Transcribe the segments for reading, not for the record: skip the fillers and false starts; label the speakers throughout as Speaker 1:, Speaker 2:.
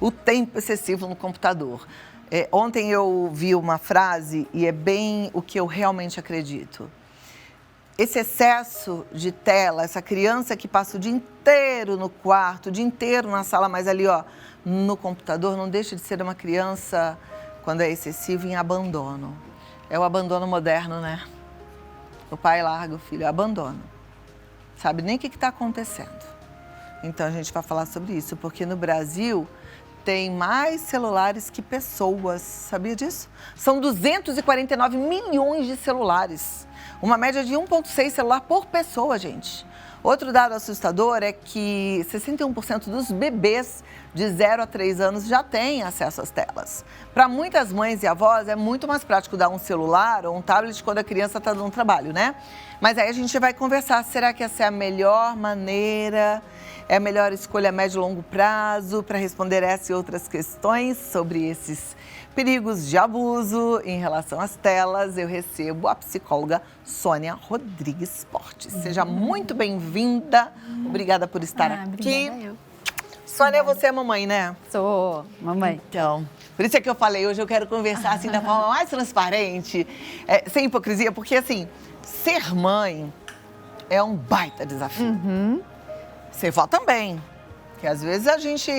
Speaker 1: o tempo excessivo no computador. Ontem eu vi uma frase e é bem o que eu realmente acredito. Esse excesso de tela, essa criança que passa o dia inteiro no quarto, o dia inteiro na sala, mas ali, ó, no computador, não deixa de ser uma criança, quando é excessivo, em abandono. É o abandono moderno, né? O pai larga o filho, abandona. Sabe nem o que está acontecendo. Então, a gente vai falar sobre isso, porque no Brasil tem mais celulares que pessoas, sabia disso? São 249 milhões de celulares. Uma média de 1,6 celular por pessoa, gente. Outro dado assustador é que 61% dos bebês de 0 a 3 anos já têm acesso às telas. Para muitas mães e avós, é muito mais prático dar um celular ou um tablet quando a criança está dando trabalho, né? Mas aí a gente vai conversar, será que essa é a melhor maneira, é a melhor escolha a médio e longo prazo para responder essa e outras questões sobre esses perigos de abuso em relação às telas? Eu recebo a psicóloga Sônia Rodrigues Portes. Seja muito bem-vinda. Obrigada por estar aqui.
Speaker 2: Obrigada eu.
Speaker 1: Sônia, você é mamãe, né?
Speaker 2: Sou mamãe.
Speaker 1: Então, por isso é que eu falei, hoje eu quero conversar assim da forma mais transparente, sem hipocrisia, porque assim, ser mãe é um baita desafio. Ser vó também. Porque às vezes a gente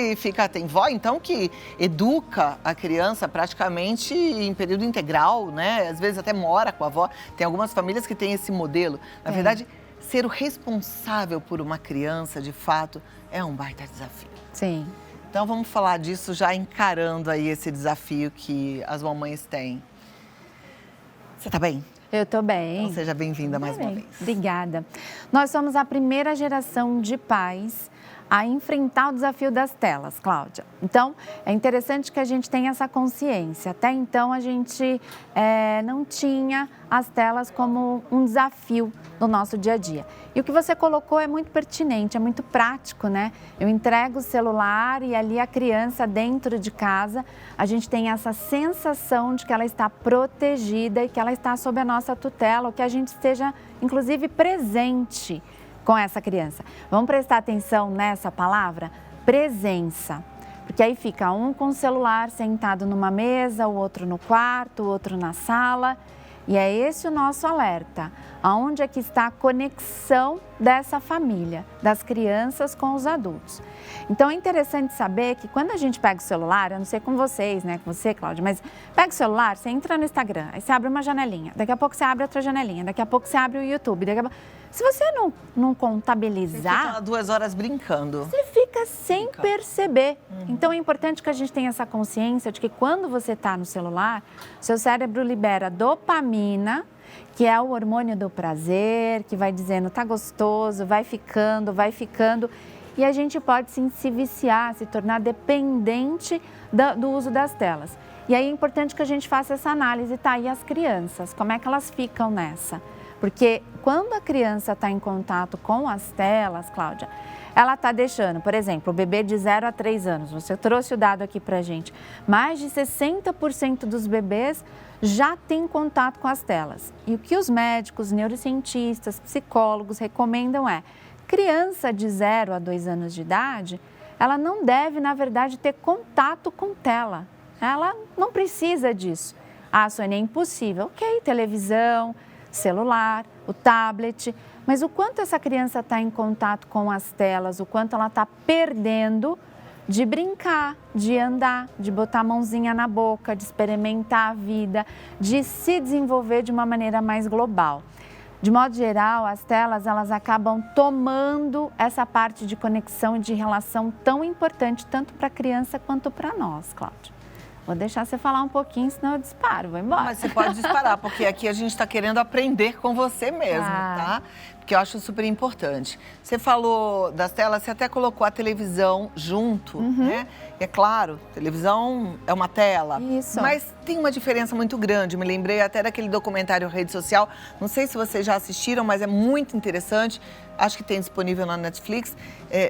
Speaker 1: tem vó, então, que educa a criança praticamente em período integral, né? Às vezes até mora com a avó. Tem algumas famílias que têm esse modelo. Na verdade, ser o responsável por uma criança, de fato, é um baita desafio.
Speaker 2: Sim.
Speaker 1: Então, vamos falar disso já encarando aí esse desafio que as mamães têm. Você tá bem?
Speaker 2: Eu tô bem.
Speaker 1: Então, seja bem-vinda mais uma vez.
Speaker 2: Obrigada. Nós somos a primeira geração de pais a enfrentar o desafio das telas, Cláudia. Então, é interessante que a gente tenha essa consciência. Até então, a gente não tinha as telas como um desafio no nosso dia a dia. E o que você colocou é muito pertinente, é muito prático, né? Eu entrego o celular e ali a criança dentro de casa, a gente tem essa sensação de que ela está protegida e que ela está sob a nossa tutela, ou que a gente esteja, inclusive, presente com essa criança. Vamos prestar atenção nessa palavra? Presença. Porque aí fica um com o celular sentado numa mesa, o outro no quarto, o outro na sala. E é esse o nosso alerta. Aonde é que está a conexão dessa família, das crianças com os adultos? Então é interessante saber que quando a gente pega o celular, eu não sei com vocês, né, com você, Cláudia, mas pega o celular, você entra no Instagram, aí você abre uma janelinha, daqui a pouco você abre outra janelinha, daqui a pouco você abre o YouTube, se você não contabilizar...
Speaker 1: Você fica 2 horas brincando.
Speaker 2: Você fica sem perceber. Então é importante que a gente tenha essa consciência de que quando você está no celular, seu cérebro libera dopamina, que é o hormônio do prazer, que vai dizendo, tá gostoso, vai ficando, e a gente pode sim se viciar, se tornar dependente do uso das telas. E aí é importante que a gente faça essa análise, tá? E as crianças, como é que elas ficam nessa? Porque quando a criança está em contato com as telas, Cláudia, ela está deixando, por exemplo, o bebê de 0 a 3 anos, você trouxe o dado aqui pra gente, mais de 60% dos bebês já têm contato com as telas. E o que os médicos, neurocientistas, psicólogos recomendam é, criança de 0 a 2 anos de idade, ela não deve, na verdade, ter contato com tela. Ela não precisa disso. Ah, Sônia, é impossível. Ok, televisão, celular, o tablet, mas o quanto essa criança está em contato com as telas, o quanto ela está perdendo de brincar, de andar, de botar a mãozinha na boca, de experimentar a vida, de se desenvolver de uma maneira mais global. De modo geral, as telas, elas acabam tomando essa parte de conexão e de relação tão importante, tanto para a criança quanto para nós, Cláudia. Vou deixar você falar um pouquinho, senão eu disparo, vou embora.
Speaker 1: Mas você pode disparar, porque aqui a gente está querendo aprender com você mesmo, tá? Porque eu acho super importante. Você falou das telas, você até colocou a televisão junto, né? E é claro, televisão é uma tela.
Speaker 2: Isso.
Speaker 1: Mas tem uma diferença muito grande. Me lembrei até daquele documentário Rede Social. Não sei se vocês já assistiram, mas é muito interessante. Acho que tem disponível na Netflix.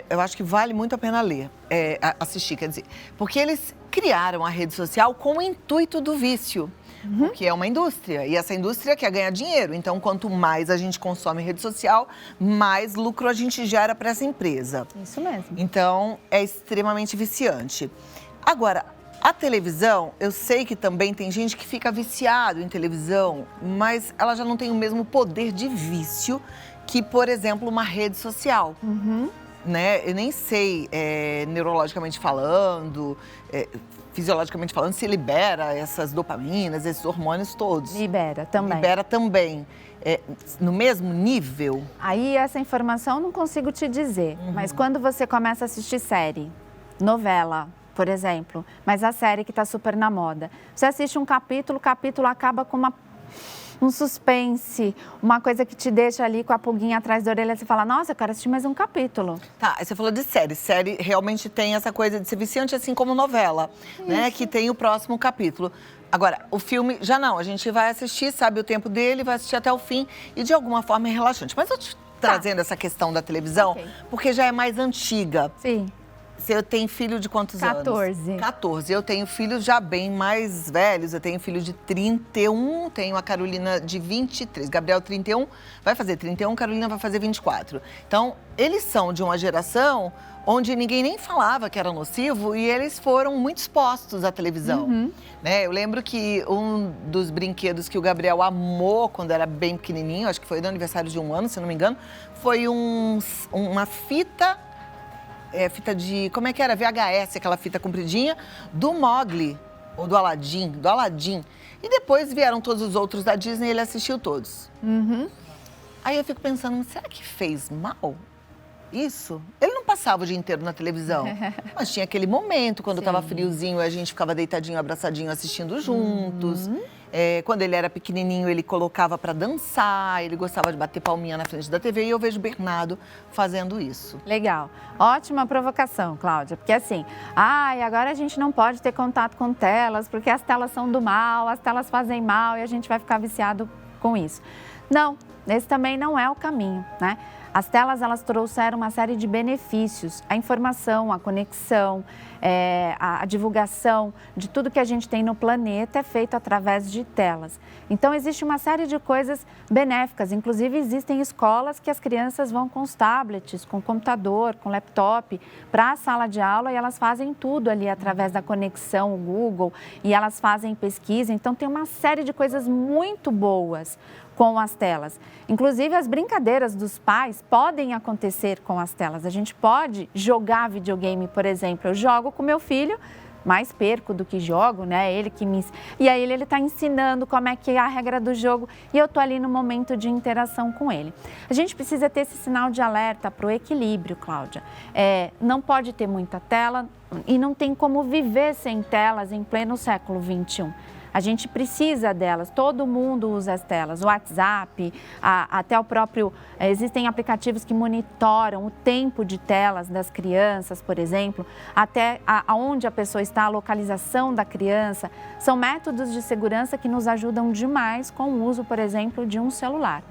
Speaker 1: Eu acho que vale muito a pena assistir, quer dizer. Porque eles criaram a rede social com o intuito do vício. Porque é uma indústria, e essa indústria quer ganhar dinheiro. Então, quanto mais a gente consome rede social, mais lucro a gente gera para essa empresa.
Speaker 2: Isso mesmo.
Speaker 1: Então, é extremamente viciante. Agora, a televisão, eu sei que também tem gente que fica viciado em televisão, mas ela já não tem o mesmo poder de vício que, por exemplo, uma rede social. Né? Eu nem sei, neurologicamente falando, fisiologicamente falando, se libera essas dopaminas, esses hormônios todos.
Speaker 2: Libera também.
Speaker 1: Libera também. No mesmo nível?
Speaker 2: Aí essa informação eu não consigo te dizer, mas quando você começa a assistir série, novela, por exemplo, mas a série que está super na moda, você assiste um capítulo, o capítulo acaba com um suspense, uma coisa que te deixa ali com a pulguinha atrás da orelha, você fala, nossa, eu quero assistir mais um capítulo.
Speaker 1: Tá, você falou de série. Série realmente tem essa coisa de ser viciante, assim como novela, né? Que tem o próximo capítulo. Agora, o filme já não, a gente vai assistir, sabe o tempo dele, vai assistir até o fim e de alguma forma é relaxante. Mas eu te trazendo essa questão da televisão, porque já é mais antiga.
Speaker 2: Sim.
Speaker 1: Você tem filho de quantos
Speaker 2: 14.
Speaker 1: anos? 14. Eu tenho filhos já bem mais velhos. Eu tenho filho de 31, tenho a Carolina de 23. Gabriel, 31, vai fazer 31, Carolina vai fazer 24. Então, eles são de uma geração onde ninguém nem falava que era nocivo e eles foram muito expostos à televisão. Né? Eu lembro que um dos brinquedos que o Gabriel amou quando era bem pequenininho, acho que foi no aniversário de 1 ano, se não me engano, foi uma fita... fita de, como é que era? VHS, aquela fita compridinha, do Mowgli, ou do Aladdin, E depois vieram todos os outros da Disney e ele assistiu todos. Aí eu fico pensando, será que fez mal isso? Ele não passava o dia inteiro na televisão, mas tinha aquele momento, quando estava friozinho, a gente ficava deitadinho, abraçadinho, assistindo juntos. Quando ele era pequenininho, ele colocava para dançar, ele gostava de bater palminha na frente da TV e eu vejo o Bernardo fazendo isso.
Speaker 2: Legal. Ótima provocação, Cláudia, porque assim, agora a gente não pode ter contato com telas, porque as telas são do mal, as telas fazem mal e a gente vai ficar viciado com isso. Não, esse também não é o caminho, né? As telas, elas trouxeram uma série de benefícios, a informação, a conexão, a divulgação de tudo que a gente tem no planeta é feito através de telas. Então, existe uma série de coisas benéficas, inclusive existem escolas que as crianças vão com os tablets, com computador, com laptop, para a sala de aula e elas fazem tudo ali através da conexão, o Google, e elas fazem pesquisa, então tem uma série de coisas muito boas com as telas. Inclusive, as brincadeiras dos pais podem acontecer com as telas. A gente pode jogar videogame, por exemplo. Eu jogo com meu filho, mais perco do que jogo, né? Ele que me... E aí ele está ensinando como é que é a regra do jogo e eu estou ali no momento de interação com ele. A gente precisa ter esse sinal de alerta para o equilíbrio, Cláudia. Não pode ter muita tela e não tem como viver sem telas em pleno século XXI. A gente precisa delas, todo mundo usa as telas, o WhatsApp, até o próprio... Existem aplicativos que monitoram o tempo de telas das crianças, por exemplo, até aonde a pessoa está, a localização da criança. São métodos de segurança que nos ajudam demais com o uso, por exemplo, de um celular.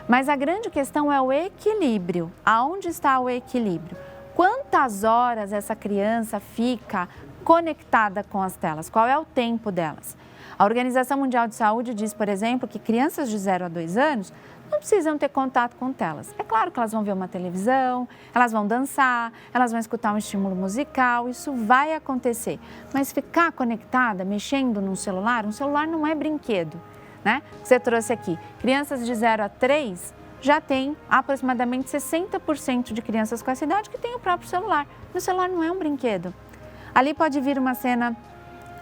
Speaker 2: Mas a grande questão é o equilíbrio. Aonde está o equilíbrio? Quantas horas essa criança fica conectada com as telas? Qual é o tempo delas? A Organização Mundial de Saúde diz, por exemplo, que crianças de 0 a 2 anos não precisam ter contato com telas. É claro que elas vão ver uma televisão, elas vão dançar, elas vão escutar um estímulo musical, isso vai acontecer. Mas ficar conectada, mexendo num celular, um celular não é brinquedo, né? Você trouxe aqui, crianças de 0 a 3 já tem aproximadamente 60% de crianças com essa idade que tem o próprio celular. E o celular não é um brinquedo. Ali pode vir uma cena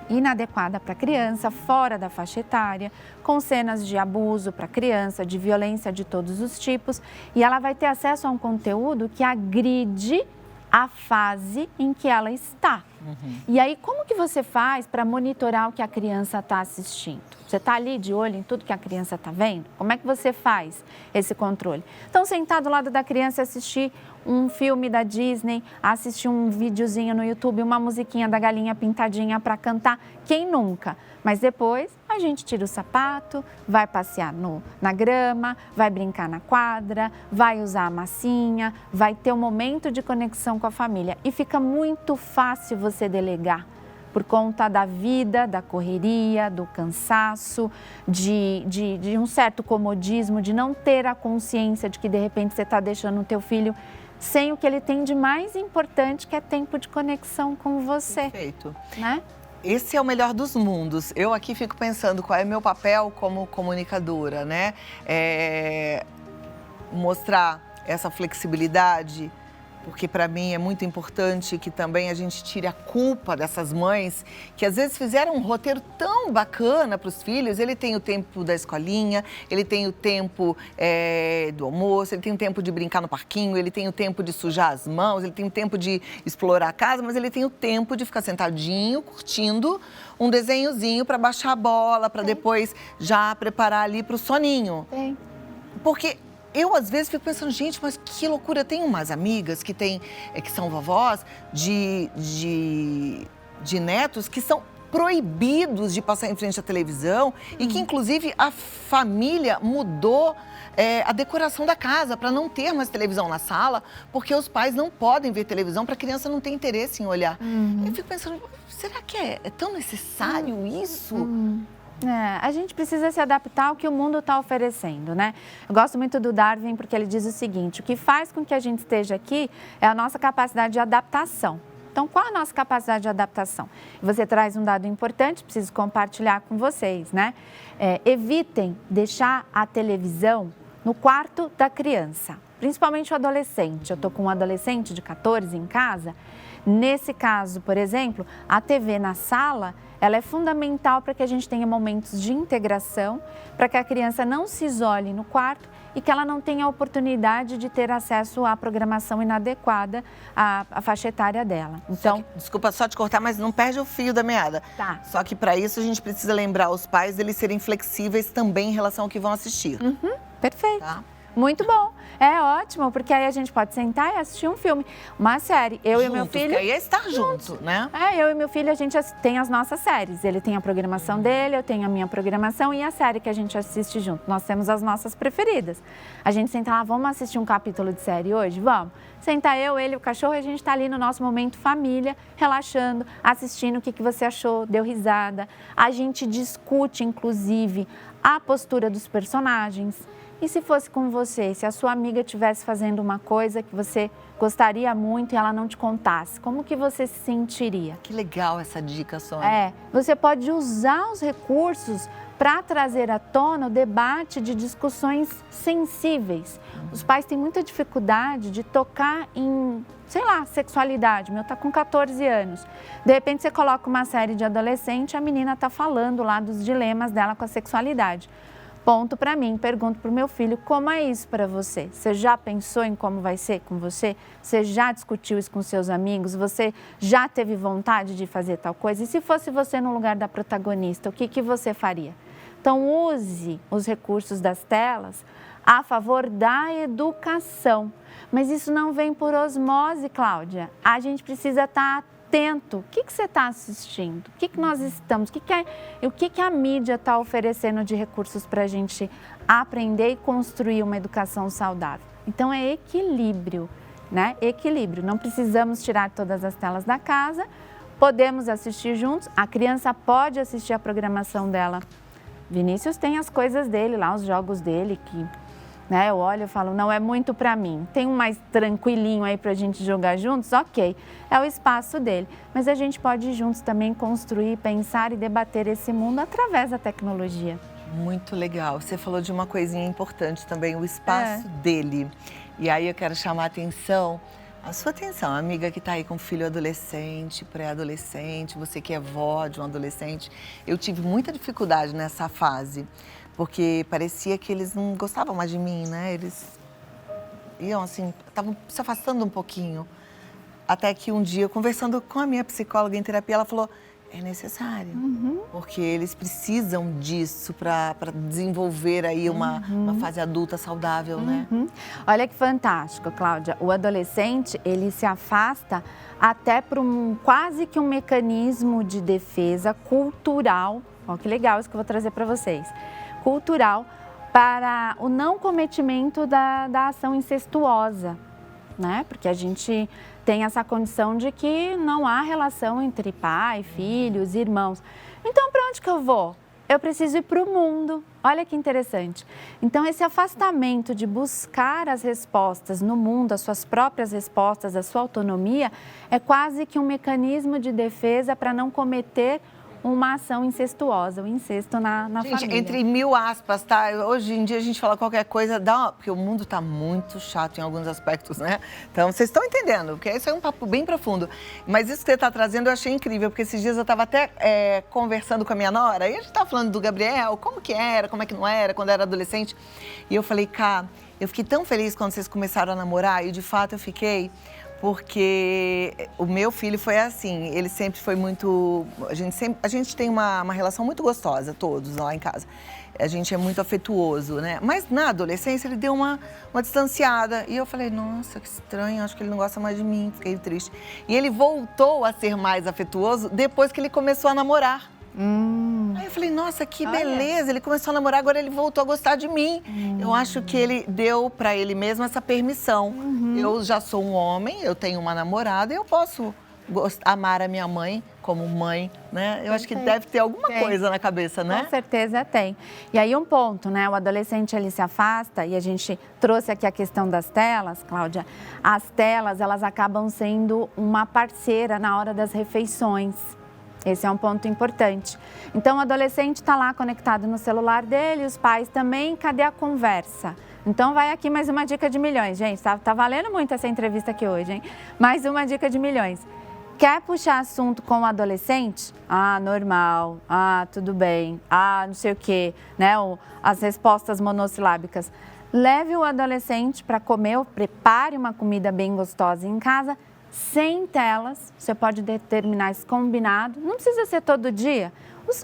Speaker 2: inadequada para a criança, fora da faixa etária, com cenas de abuso para a criança, de violência de todos os tipos, e ela vai ter acesso a um conteúdo que agride a fase em que ela está. E aí, como que você faz para monitorar o que a criança está assistindo? Você está ali de olho em tudo que a criança está vendo? Como é que você faz esse controle? Então, sentar do lado da criança e assistir um filme da Disney, assistir um videozinho no YouTube, uma musiquinha da galinha pintadinha para cantar, quem nunca? Mas depois a gente tira o sapato, vai passear na grama, vai brincar na quadra, vai usar a massinha, vai ter um momento de conexão com a família. E fica muito fácil você delegar por conta da vida, da correria, do cansaço, de um certo comodismo, de não ter a consciência de que de repente você está deixando o teu filho sem o que ele tem de mais importante, que é tempo de conexão com você.
Speaker 1: Perfeito.
Speaker 2: Né?
Speaker 1: Esse é o melhor dos mundos. Eu aqui fico pensando qual é o meu papel como comunicadora, né? Mostrar essa flexibilidade, porque para mim é muito importante que também a gente tire a culpa dessas mães que às vezes fizeram um roteiro tão bacana para os filhos. Ele tem o tempo da escolinha, ele tem o tempo do almoço, ele tem o tempo de brincar no parquinho, ele tem o tempo de sujar as mãos, ele tem o tempo de explorar a casa, mas ele tem o tempo de ficar sentadinho, curtindo um desenhozinho para baixar a bola, para depois já preparar ali para o soninho.
Speaker 2: Tem.
Speaker 1: Porque eu, às vezes, fico pensando, gente, mas que loucura. Eu tenho umas amigas que são vovós de netos que são proibidos de passar em frente à televisão e que, inclusive, a família mudou a decoração da casa para não ter mais televisão na sala, porque os pais não podem ver televisão para a criança não ter interesse em olhar. Eu fico pensando, será que é tão necessário isso?
Speaker 2: A gente precisa se adaptar ao que o mundo está oferecendo, né? Eu gosto muito do Darwin porque ele diz o seguinte: o que faz com que a gente esteja aqui é a nossa capacidade de adaptação. Então, qual a nossa capacidade de adaptação? Você traz um dado importante, preciso compartilhar com vocês, né? Evitem deixar a televisão no quarto da criança, principalmente o adolescente. Eu estou com um adolescente de 14 em casa. Nesse caso, por exemplo, a TV na sala, ela é fundamental para que a gente tenha momentos de integração, para que a criança não se isole no quarto e que ela não tenha a oportunidade de ter acesso à programação inadequada à faixa etária dela. Então,
Speaker 1: desculpa só te cortar, mas não perde o fio da meada.
Speaker 2: Tá.
Speaker 1: Só que para isso a gente precisa lembrar os pais deles serem flexíveis também em relação ao que vão assistir.
Speaker 2: Perfeito.
Speaker 1: Tá?
Speaker 2: Muito bom. É ótimo, porque aí a gente pode sentar e assistir um filme, uma série. Eu e o meu filho...
Speaker 1: Que aí é estar junto, né?
Speaker 2: Eu e meu filho, a gente tem as nossas séries. Ele tem a programação dele, eu tenho a minha programação e a série que a gente assiste junto. Nós temos as nossas preferidas. A gente senta lá, vamos assistir um capítulo de série hoje? Vamos. Senta eu, ele, o cachorro, e a gente está ali no nosso momento família, relaxando, assistindo o que você achou, deu risada. A gente discute, inclusive, a postura dos personagens. E se fosse com você, se a sua amiga estivesse fazendo uma coisa que você gostaria muito e ela não te contasse, como que você se sentiria?
Speaker 1: Que legal essa dica, Sônia.
Speaker 2: Você pode usar os recursos para trazer à tona o debate de discussões sensíveis. Os pais têm muita dificuldade de tocar em, sei lá, sexualidade. Meu tá com 14 anos. De repente você coloca uma série de adolescente, a menina tá falando lá dos dilemas dela com a sexualidade. Ponto para mim, pergunto para o meu filho, como é isso para você? Você já pensou em como vai ser com você? Você já discutiu isso com seus amigos? Você já teve vontade de fazer tal coisa? E se fosse você no lugar da protagonista, o que você faria? Então, use os recursos das telas a favor da educação. Mas isso não vem por osmose, Cláudia. A gente precisa estar atento. O que você está assistindo? O que nós estamos? O que a mídia está oferecendo de recursos para a gente aprender e construir uma educação saudável? Então, é equilíbrio, né? Equilíbrio. Não precisamos tirar todas as telas da casa, podemos assistir juntos. A criança pode assistir a programação dela. Vinícius tem as coisas dele lá, os jogos dele que... Eu olho e falo, não é muito para mim. Tem um mais tranquilinho aí para a gente jogar juntos? Ok, é o espaço dele. Mas a gente pode ir juntos também construir, pensar e debater esse mundo através da tecnologia.
Speaker 1: Muito legal. Você falou de uma coisinha importante também, o espaço dele. E aí eu quero chamar a sua atenção, amiga que está aí com filho adolescente, pré-adolescente, você que é vó de um adolescente. Eu tive muita dificuldade nessa fase. Porque parecia que eles não gostavam mais de mim, né? Eles iam assim, estavam se afastando um pouquinho. Até que um dia, conversando com a minha psicóloga em terapia, ela falou, é necessário. Porque eles precisam disso para desenvolver aí uma fase adulta saudável, né?
Speaker 2: Olha que fantástico, Cláudia. O adolescente, ele se afasta até por quase que um mecanismo de defesa cultural. Ó, que legal isso que eu vou trazer para vocês. Cultural para o não cometimento da ação incestuosa, né? Porque a gente tem essa condição de que não há relação entre pai, filhos, irmãos. Então, para onde que eu vou? eu preciso ir para o mundo. Olha que interessante. Então, esse afastamento de buscar as respostas no mundo, as suas próprias respostas, a sua autonomia, é quase que um mecanismo de defesa para não cometer uma ação incestuosa, o incesto na
Speaker 1: gente,
Speaker 2: família.
Speaker 1: Entre 1000 aspas, tá? Hoje em dia a gente fala qualquer coisa, porque o mundo tá muito chato em alguns aspectos, né? Então, vocês estão entendendo, porque isso é um papo bem profundo. Mas isso que você tá trazendo eu achei incrível, porque esses dias eu tava até conversando com a minha nora, e a gente tava falando do Gabriel, como que era, como é que não era, quando era adolescente. E eu falei, Cá, eu fiquei tão feliz quando vocês começaram a namorar, e de fato eu fiquei... Porque o meu filho foi assim, ele sempre foi muito... A gente tem uma relação muito gostosa, todos lá em casa. A gente é muito afetuoso, né? Mas na adolescência ele deu uma distanciada. E eu falei, nossa, que estranho, acho que ele não gosta mais de mim, fiquei triste. E ele voltou a ser mais afetuoso depois que ele começou a namorar. Aí eu falei, nossa, que beleza, ele começou a namorar, agora ele voltou a gostar de mim. Eu acho que ele deu pra ele mesmo essa permissão. Eu já sou um homem, eu tenho uma namorada e eu posso amar a minha mãe como mãe, né? Eu acho que deve ter alguma coisa na cabeça, né?
Speaker 2: Com certeza tem. E aí um ponto, né? O adolescente, ele se afasta e a gente trouxe aqui a questão das telas, Cláudia. As telas, elas acabam sendo uma parceira na hora das refeições. Esse é um ponto importante. Então, o adolescente está lá conectado no celular dele, os pais também, cadê a conversa? Então, vai aqui mais uma dica de milhões, gente. Tá valendo muito essa entrevista aqui hoje, hein? Mais uma dica de milhões. Quer puxar assunto com o adolescente? Ah, normal. Ah, tudo bem. Ah, não sei o quê, né? As respostas monossilábicas. Leve o adolescente para comer, ou prepare uma comida bem gostosa em casa, sem telas. Você pode determinar esse combinado. Não precisa ser todo dia.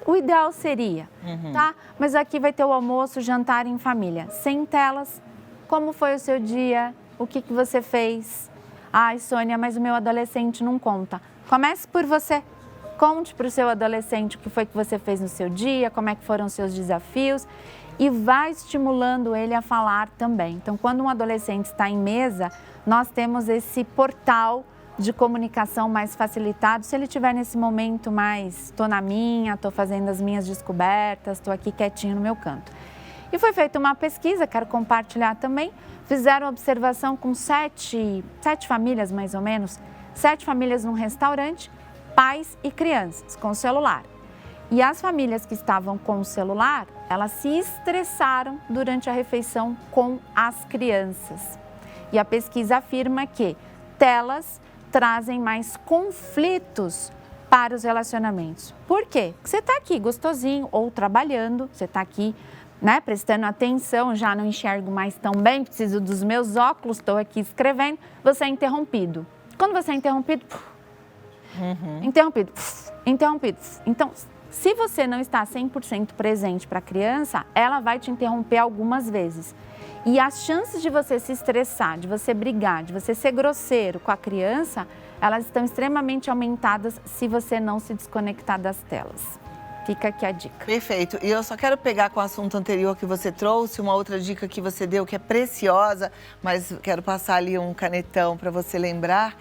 Speaker 2: O ideal seria, tá? Mas aqui vai ter o almoço, o jantar em família. Sem telas. Como foi o seu dia? O que você fez? Ai, Sônia, mas o meu adolescente não conta. Comece por você. Conte para o seu adolescente o que foi que você fez no seu dia, como é que foram os seus desafios e vai estimulando ele a falar também. Então, quando um adolescente está em mesa, nós temos esse portal de comunicação mais facilitado. Se ele estiver nesse momento mais, estou na minha, estou fazendo as minhas descobertas, estou aqui quietinho no meu canto. E foi feita uma pesquisa, quero compartilhar também, fizeram observação com sete famílias mais ou menos, 7 famílias num restaurante, pais e crianças com celular. E as famílias que estavam com o celular, elas se estressaram durante a refeição com as crianças. E a pesquisa afirma que telas trazem mais conflitos para os relacionamentos. Por quê? Porque você está aqui gostosinho ou trabalhando, você está aqui, né, prestando atenção, já não enxergo mais tão bem, preciso dos meus óculos, estou aqui escrevendo, você é interrompido. Quando você é interrompido, interrompido. Então, se você não está 100% presente para a criança, ela vai te interromper algumas vezes. E as chances de você se estressar, de você brigar, de você ser grosseiro com a criança, elas estão extremamente aumentadas se você não se desconectar das telas. Fica aqui a dica.
Speaker 1: Perfeito. E eu só quero pegar com o assunto anterior que você trouxe, uma outra dica que você deu que é preciosa, mas quero passar ali um canetão para você lembrar,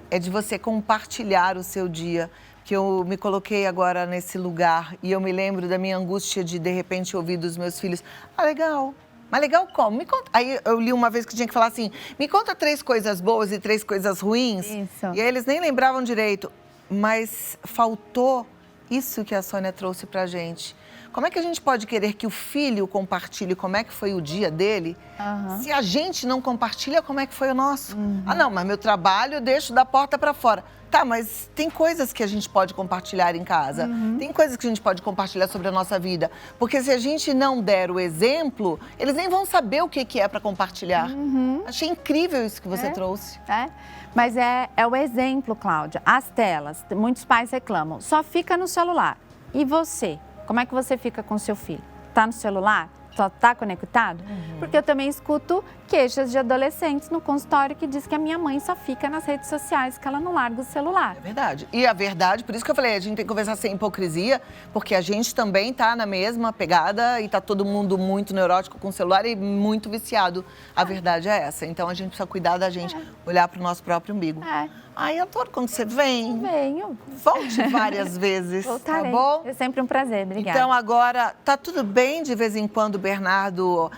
Speaker 1: é de você compartilhar o seu dia. Que eu me coloquei agora nesse lugar e eu me lembro da minha angústia de repente, ouvir dos meus filhos, legal. Mas legal como? Me conta. Aí eu li uma vez que tinha que falar assim, me conta 3 coisas boas e 3 coisas ruins.
Speaker 2: Isso.
Speaker 1: E aí eles nem lembravam direito. Mas faltou isso que a Sônia trouxe pra gente. Como é que a gente pode querer que o filho compartilhe como é que foi o dia dele, se a gente não compartilha como é que foi o nosso? Ah, não, mas meu trabalho eu deixo da porta pra fora. Tá, mas tem coisas que a gente pode compartilhar em casa. Tem coisas que a gente pode compartilhar sobre a nossa vida. Porque se a gente não der o exemplo, eles nem vão saber o que é para compartilhar. Achei incrível isso que você trouxe.
Speaker 2: Mas é o exemplo, Cláudia. As telas, muitos pais reclamam, só fica no celular. E você? Como é que você fica com seu filho? Tá no celular? Só está conectado? Porque eu também escuto queixas de adolescentes no consultório que diz que a minha mãe só fica nas redes sociais, que ela não larga o celular.
Speaker 1: É verdade. E a verdade, por isso que eu falei, a gente tem que conversar sem hipocrisia, porque a gente também tá na mesma pegada e tá todo mundo muito neurótico com o celular e muito viciado. A verdade é essa. Então a gente precisa cuidar da gente, olhar para o nosso próprio umbigo. Ai, adoro quando você vem.
Speaker 2: Venho.
Speaker 1: Volte várias vezes,
Speaker 2: Voltarei.
Speaker 1: tá bom?
Speaker 2: É sempre um prazer, obrigada.
Speaker 1: Então agora, tá tudo bem de vez em quando o Bernardo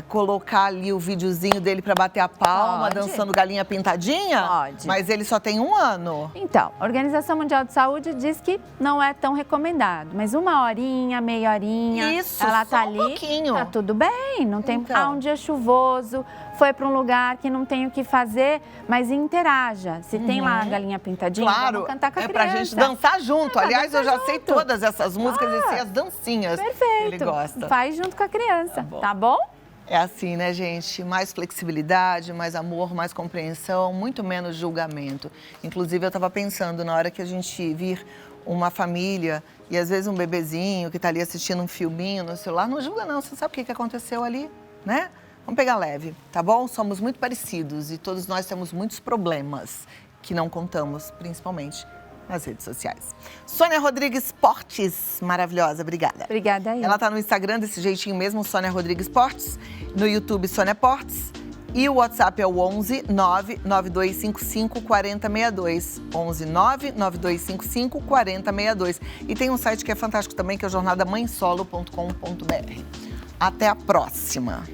Speaker 1: colocar ali o videozinho dele para bater a palma, dançando galinha pintadinha?
Speaker 2: Pode.
Speaker 1: Mas ele só tem 1 ano.
Speaker 2: Então, a Organização Mundial de Saúde diz que não é tão recomendado, mas 1 horinha, meia horinha,
Speaker 1: Isso,
Speaker 2: ela
Speaker 1: só
Speaker 2: tá
Speaker 1: um
Speaker 2: ali,
Speaker 1: pouquinho.
Speaker 2: tá tudo bem, não tem
Speaker 1: Então.
Speaker 2: um dia chuvoso, foi para um lugar que não tem o que fazer, mas interaja. Se tem lá a galinha pintadinha,
Speaker 1: Claro,
Speaker 2: vamos cantar com a
Speaker 1: é
Speaker 2: criança.
Speaker 1: pra gente dançar junto.
Speaker 2: pra
Speaker 1: Aliás, eu
Speaker 2: dançar
Speaker 1: já sei
Speaker 2: junto.
Speaker 1: todas essas músicas e sei as dancinhas.
Speaker 2: Perfeito.
Speaker 1: Ele gosta.
Speaker 2: Faz junto com a criança,
Speaker 1: bom.
Speaker 2: tá bom?
Speaker 1: É assim, né, gente? Mais flexibilidade, mais amor, mais compreensão, muito menos julgamento. Inclusive, eu estava pensando, na hora que a gente vir uma família e às vezes um bebezinho que está ali assistindo um filminho no celular, não julga não, você sabe o que aconteceu ali, né? Vamos pegar leve, tá bom? Somos muito parecidos e todos nós temos muitos problemas que não contamos, principalmente nas redes sociais. Sônia Rodrigues Portes, maravilhosa, obrigada.
Speaker 2: Obrigada aí.
Speaker 1: Ela tá no Instagram desse jeitinho mesmo, Sônia Rodrigues Portes, no YouTube Sônia Portes e o WhatsApp é o 11 99255 4062. 11 99255 4062. E tem um site que é fantástico também, que é o jornadamãesolo.com.br. Até a próxima!